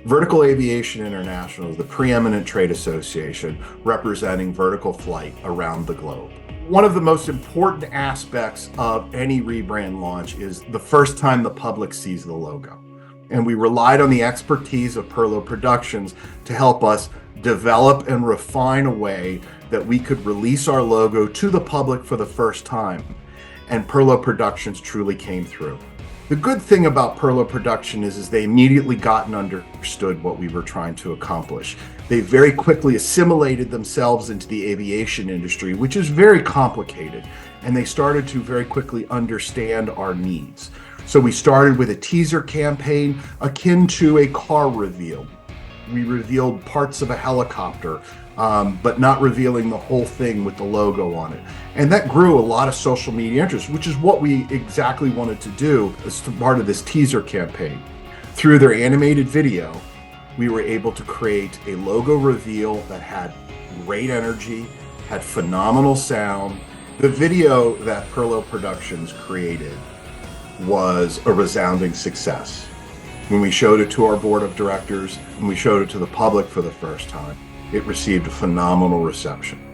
Vertical Aviation International is the preeminent trade association representing vertical flight around the globe. One of the most important aspects of any rebrand launch is the first time the public sees the logo. And we relied on the expertise of Perlow Productions to help us develop and refine a way that we could release our logo to the public for the first time. And Perlow Productions truly came through. The good thing about Perlow Production is they immediately got and understood what we were trying to accomplish. They very quickly assimilated themselves into the aviation industry, which is very complicated, and they started to very quickly understand our needs. So we started with a teaser campaign akin to a car reveal. We revealed parts of a helicopter, but not revealing the whole thing with the logo on it. And that grew a lot of social media interest, which is what we exactly wanted to do as part of this teaser campaign. Through their animated video, we were able to create a logo reveal that had great energy, had phenomenal sound. The video that Perlow Productions created was a resounding success. When we showed it to our board of directors and we showed it to the public for the first time, it received a phenomenal reception.